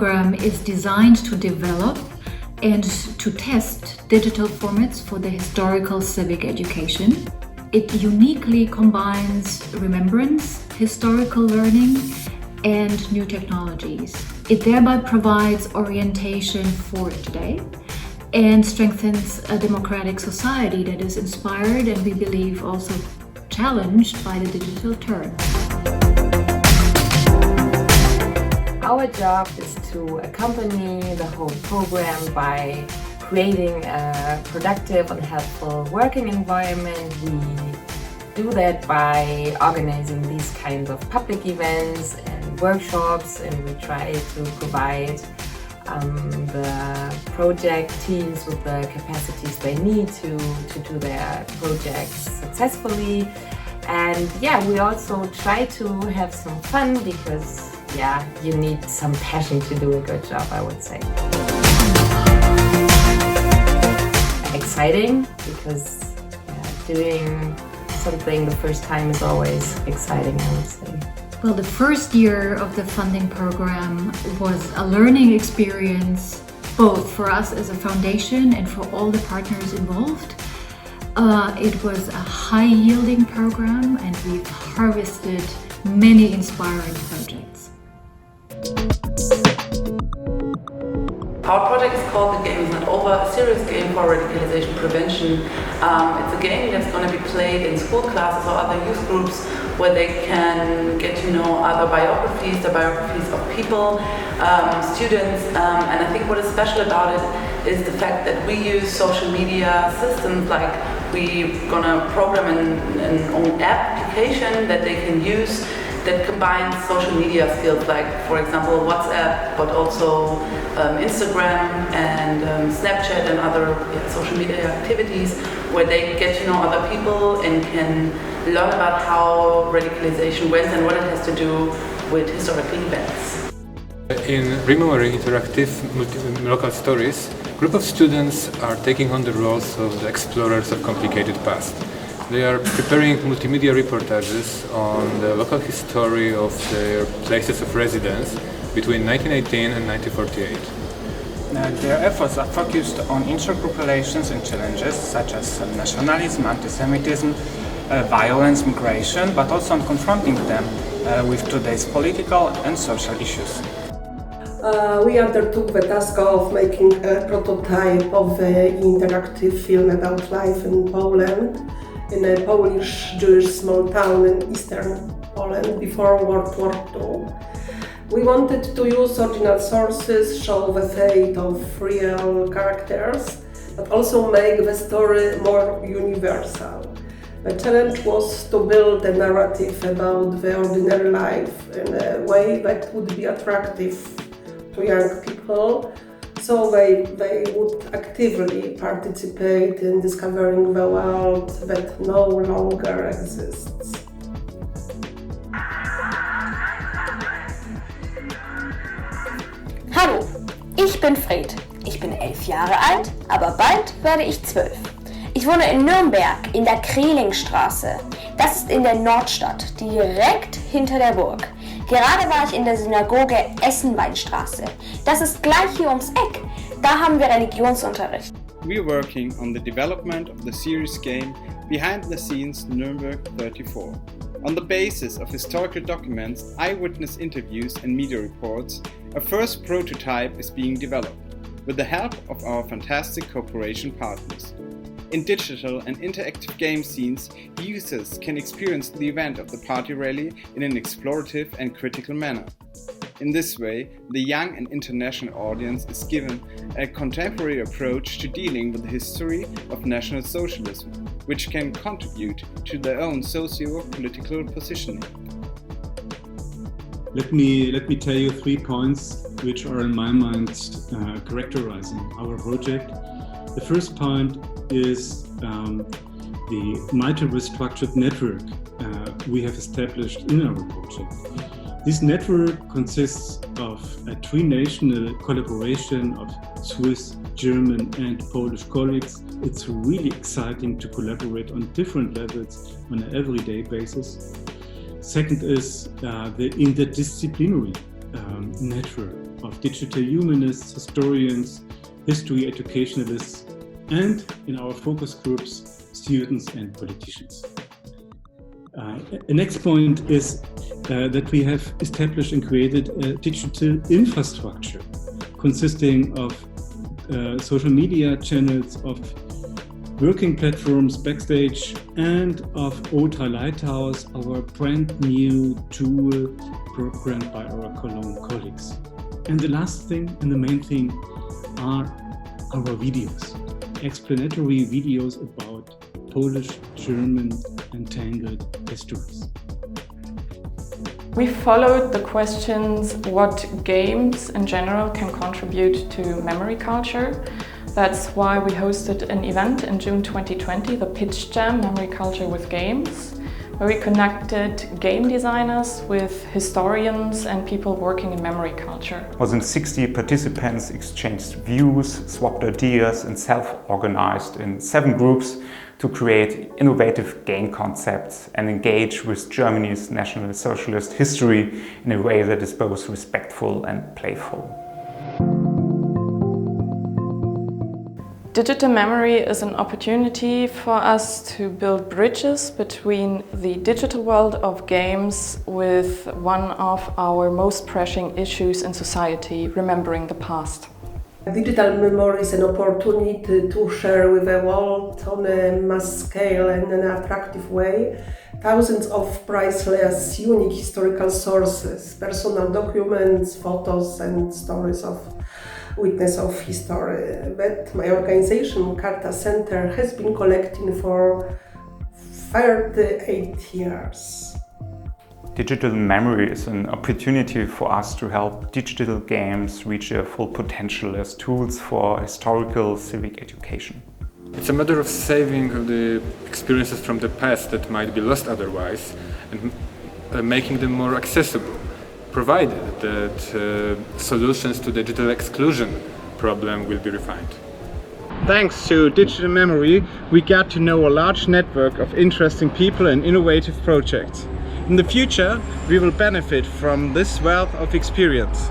program is designed to develop and to test digital formats for the historical civic education. It uniquely combines remembrance, historical learning, and new technologies. It thereby provides orientation for today and strengthens a democratic society that is inspired and, we believe, also challenged by the digital turn. Our job is to accompany the whole program by creating a productive and helpful working environment. We do that by organizing these kinds of public events and workshops, and we try to provide the project teams with the capacities they need to do their projects successfully. And we also try to have some fun because you need some passion to do a good job, I would say. Exciting, because doing something the first time is always exciting, I would say. Well, the first year of the funding program was a learning experience, both for us as a foundation and for all the partners involved. It was a high-yielding program, and we've harvested many inspiring projects. Our project is called The Game Is Not Over, a serious game for radicalization prevention. It's a game that's going to be played in school classes or other youth groups where they can get to know other biographies, the biographies of people, students, and I think what is special about it is the fact that we use social media systems, like we're going to program an own application that they can use that combines social media skills, like, for example, WhatsApp, but also Instagram and Snapchat and other social media activities, where they get to know other people and can learn about how radicalization went and what it has to do with historical events. In Rememory Interactive Local Stories, a group of students are taking on the roles of the explorers of complicated past. They are preparing multimedia reportages on the local history of their places of residence between 1918 and 1948. Their efforts are focused on intergroup relations and challenges such as nationalism, anti-Semitism, violence, migration, but also on confronting them with today's political and social issues. We undertook the task of making a prototype of the interactive film about life in Poland, in a Polish Jewish small town in eastern Poland before World War II. We wanted to use original sources, show the fate of real characters, but also make the story more universal. The challenge was to build a narrative about the ordinary life in a way that would be attractive to young people, so they would actively participate in discovering the world that no longer exists. Hallo, ich bin Fred. Ich bin 11 Jahre alt, aber bald werde ich 12. Ich wohne in Nürnberg in der Krehlingstraße. Das ist in der Nordstadt, direkt hinter der Burg. Gerade war ich in der Synagoge Essenweinstraße. Das ist gleich hier ums Eck. Da haben wir Religionsunterricht. We're working on the development of the series game Behind the Scenes Nuremberg 34. On the basis of historical documents, eyewitness interviews and media reports, a first prototype is being developed, with the help of our fantastic cooperation partners. In digital and interactive game scenes, users can experience the event of the party rally in an explorative and critical manner. In this way, the young and international audience is given a contemporary approach to dealing with the history of National Socialism, which can contribute to their own socio-political positioning. Let me tell you 3 points which are in my mind characterizing our project. The first point is the multi-restructured network we have established in our project. This network consists of a tri-national collaboration of Swiss, German and Polish colleagues. It's really exciting to collaborate on different levels on an everyday basis. Second is the interdisciplinary network. of digital humanists, historians, history educationalists, and in our focus groups, students and politicians. The next point is that we have established and created a digital infrastructure consisting of social media channels, of working platforms, Backstage, and of OTA Lighthouse, our brand new tool programmed by our Cologne colleagues. And the last thing and the main thing are our videos, explanatory videos about Polish, German, and tangled histories. We followed the questions what games in general can contribute to memory culture. That's why we hosted an event in June 2020, the Pitch Jam Memory Culture with Games, where we connected game designers with historians and people working in memory culture. More than 60 participants exchanged views, swapped ideas, and self-organized in 7 groups to create innovative game concepts and engage with Germany's National Socialist history in a way that is both respectful and playful. Digital memory is an opportunity for us to build bridges between the digital world of games with one of our most pressing issues in society, remembering the past. Digital memory is an opportunity to share with the world on a mass scale and in an attractive way thousands of priceless, unique historical sources, personal documents, photos and stories of witness of history. But my organization, Karta Center, has been collecting for 38 years. Digital memory is an opportunity for us to help digital games reach their full potential as tools for historical civic education. It's a matter of saving the experiences from the past that might be lost otherwise and making them more accessible, provided that solutions to the digital exclusion problem will be refined. Thanks to digital memory, we got to know a large network of interesting people and innovative projects. In the future, we will benefit from this wealth of experience.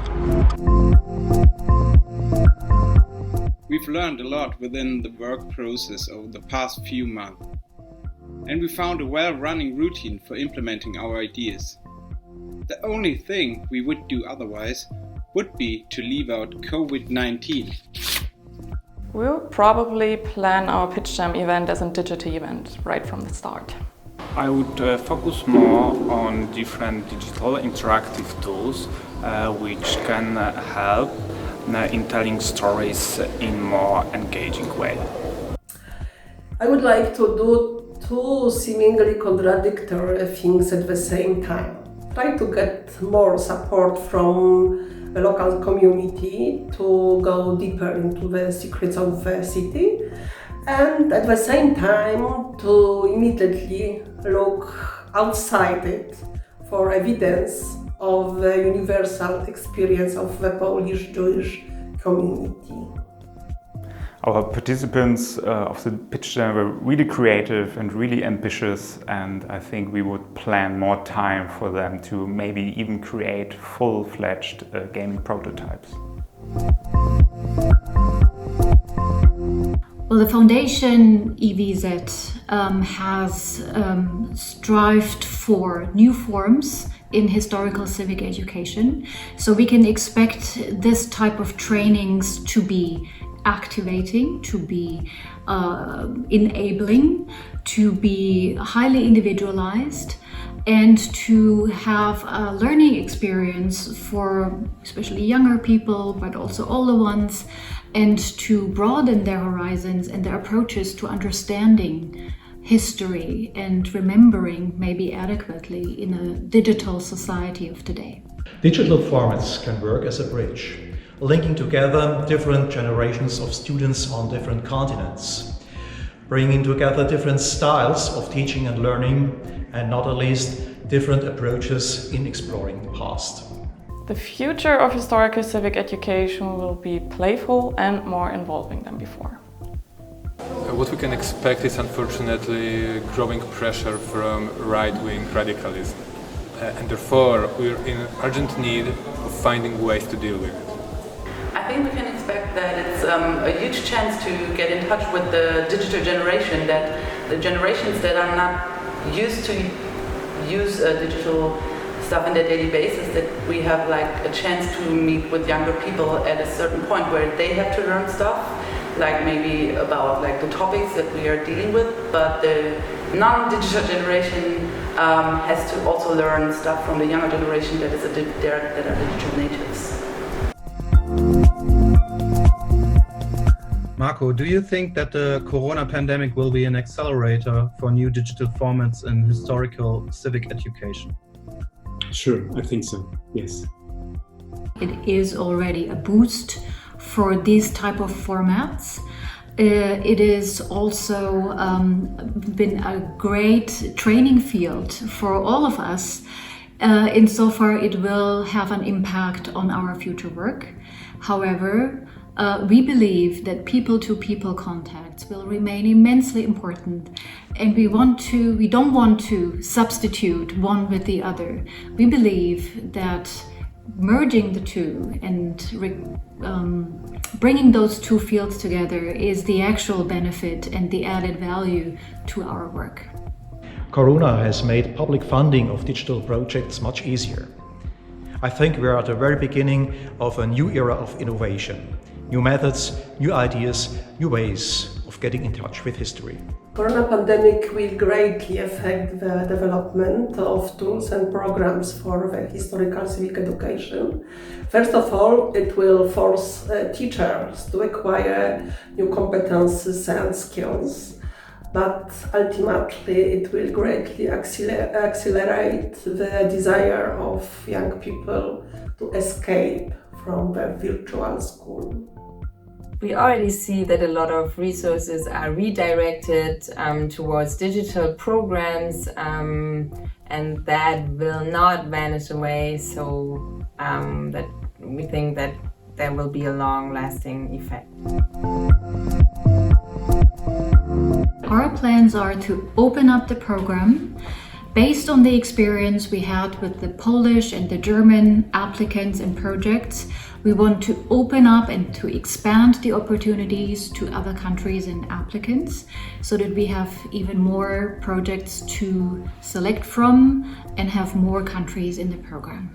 We've learned a lot within the work process over the past few months, and we found a well-running routine for implementing our ideas. The only thing we would do otherwise would be to leave out COVID-19. We'll probably plan our Pitch Jam event as a digital event right from the start. I would focus more on different digital interactive tools which can help in telling stories in more engaging way. I would like to do 2 seemingly contradictory things at the same time. Try to get more support from the local community to go deeper into the secrets of the city, and at the same time to immediately look outside it for evidence of the universal experience of the Polish Jewish community. Our participants of the Pitch Jam were really creative and really ambitious, and I think we would plan more time for them to maybe even create full-fledged gaming prototypes. Well, the foundation EVZ has strived for new forms in historical civic education. So we can expect this type of trainings to be activating, to be enabling, to be highly individualized, and to have a learning experience for especially younger people, but also older ones, and to broaden their horizons and their approaches to understanding history and remembering maybe adequately in a digital society of today. Digital formats can work as a bridge, linking together different generations of students on different continents, bringing together different styles of teaching and learning, and not at least different approaches in exploring the past. The future of historical civic education will be playful and more involving than before. What we can expect is unfortunately growing pressure from right-wing radicalism, and therefore we're in urgent need of finding ways to deal with it. a huge chance to get in touch with the digital generation, that the generations that are not used to use digital stuff in their daily basis, that we have like a chance to meet with younger people at a certain point where they have to learn stuff, like maybe about like the topics that we are dealing with, but the non-digital generation has to also learn stuff from the younger generation that are digital natives. Marco, do you think that the corona pandemic will be an accelerator for new digital formats in historical civic education? Sure, I think so, yes. It is already a boost for these type of formats. It is also been a great training field for all of us. Insofar it will have an impact on our future work. However, we believe that people-to-people contacts will remain immensely important, and we don't want to substitute one with the other. We believe that merging the two and bringing those two fields together is the actual benefit and the added value to our work. Corona has made public funding of digital projects much easier. I think we are at the very beginning of a new era of innovation. New methods, new ideas, new ways of getting in touch with history. Corona pandemic will greatly affect the development of tools and programs for the historical civic education. First of all, it will force teachers to acquire new competences and skills, but ultimately it will greatly accelerate the desire of young people to escape from the virtual school. We already see that a lot of resources are redirected towards digital programs, and that will not vanish away, so that we think that there will be a long-lasting effect. Our plans are to open up the program based on the experience we had with the Polish and the German applicants and projects. We want to open up and to expand the opportunities to other countries and applicants so that we have even more projects to select from and have more countries in the program.